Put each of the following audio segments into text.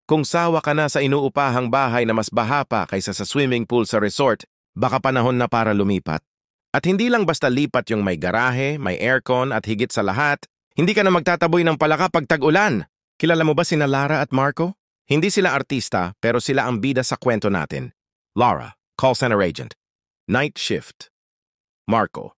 Kung sawa ka na sa inuupahang bahay na mas baha pa kaysa sa swimming pool sa resort, baka panahon na para lumipat. At hindi lang basta lipat yung may garahe, may aircon at higit sa lahat, hindi ka na magtataboy ng palaka pag tag-ulan. Kilala mo ba sina Lara at Marco? Hindi sila artista pero sila ang bida sa kwento natin. Lara, call center agent. Night shift. Marco,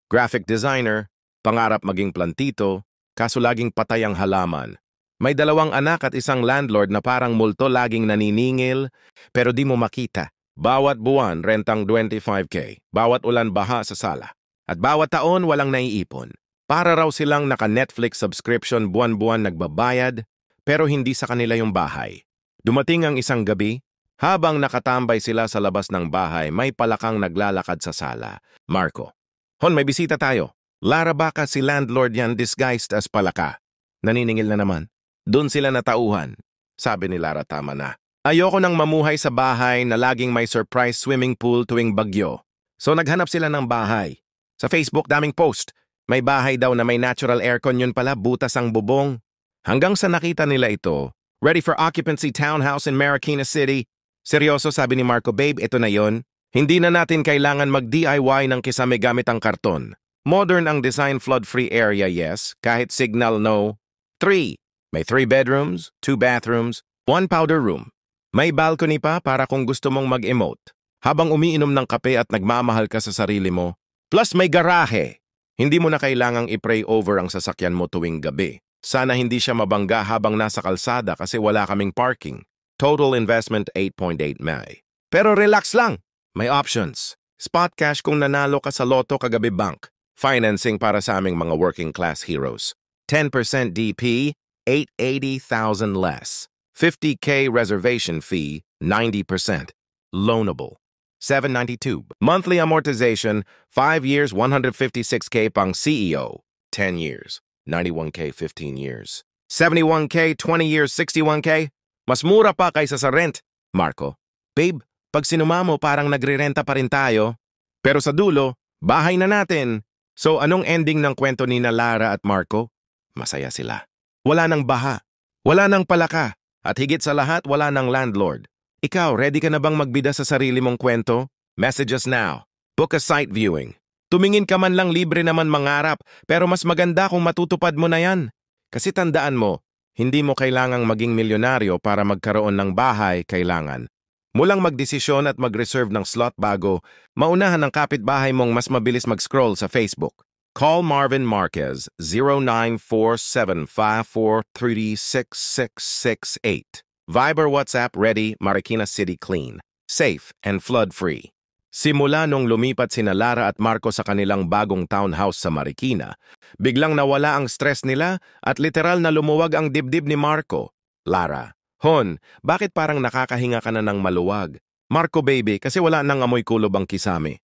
graphic designer, pangarap maging plantito, kaso laging patay ang halaman. May 2 anak at isang landlord na parang multo laging naniningil, pero di mo makita. Bawat buwan, rentang 25K. Bawat ulan baha sa sala. At bawat taon, walang naiipon. Para raw silang naka-Netflix subscription buwan-buwan nagbabayad, pero hindi sa kanila yung bahay. Dumating ang isang gabi, habang nakatambay sila sa labas ng bahay, may palakang naglalakad sa sala. Marco, Hon, may bisita tayo. Lara baka si landlord yan disguised as palaka. Naniningil na naman. Doon sila natauhan. Sabi ni Lara, tama na. Ayoko nang mamuhay sa bahay na laging may surprise swimming pool tuwing bagyo. So naghanap sila ng bahay. Sa Facebook, daming post. May bahay daw na may natural aircon, yun pala, butas ang bubong. Hanggang sa nakita nila ito, ready for occupancy townhouse in Marikina City. Seryoso, sabi ni Marco, babe, ito na yon. Hindi na natin kailangan mag-DIY ng kisame gamit ang karton. Modern ang design, flood-free area, yes. Kahit signal, no. 3. May 3 bedrooms, 2 bathrooms, 1 powder room. May balcony pa para kung gusto mong mag-emote. Habang umiinom ng kape at nagmamahal ka sa sarili mo. Plus may garahe. Hindi mo na kailangang i-pray over ang sasakyan mo tuwing gabi. Sana hindi siya mabangga habang nasa kalsada kasi wala kaming parking. Total investment 8.8 May. Pero relax lang. May options. Spot cash kung nanalo ka sa loto kagabi bank. Financing para sa aming mga working class heroes. 10% DP, 880,000 less. 50K reservation fee, 90%. Loanable. 792. Monthly amortization, 5 years, 156K pang CEO. 10 years, 91K, 15 years. 71K, 20 years, 61K. Mas mura pa kaysa sa rent. Marco, babe, pag sinuma mo parang nagre-renta pa rin tayo. Pero sa dulo, bahay na natin. So anong ending ng kwento ni Lara at Marco? Masaya sila. Wala nang baha, wala nang palaka, at higit sa lahat, wala nang landlord. Ikaw, ready ka na bang magbida sa sarili mong kwento? Message us now. Book a site viewing. Tumingin ka man lang, libre naman mangarap, pero mas maganda kung matutupad mo na yan. Kasi tandaan mo, hindi mo kailangang maging milyonaryo para magkaroon ng bahay kailangan. Mulang magdesisyon at mag-reserve ng slot bago, maunahan ng kapitbahay mong mas mabilis mag-scroll sa Facebook. Call Marvin Marquez 094754366668. Viber WhatsApp ready, Marikina City clean, safe and flood-free. Simula nung lumipat sina Lara at Marco sa kanilang bagong townhouse sa Marikina, biglang nawala ang stress nila at literal na lumuwag ang dibdib ni Marco. Lara, Hon, bakit parang nakakahinga ka na ng maluwag? Marco baby, kasi wala nang amoy kulob ang kisame.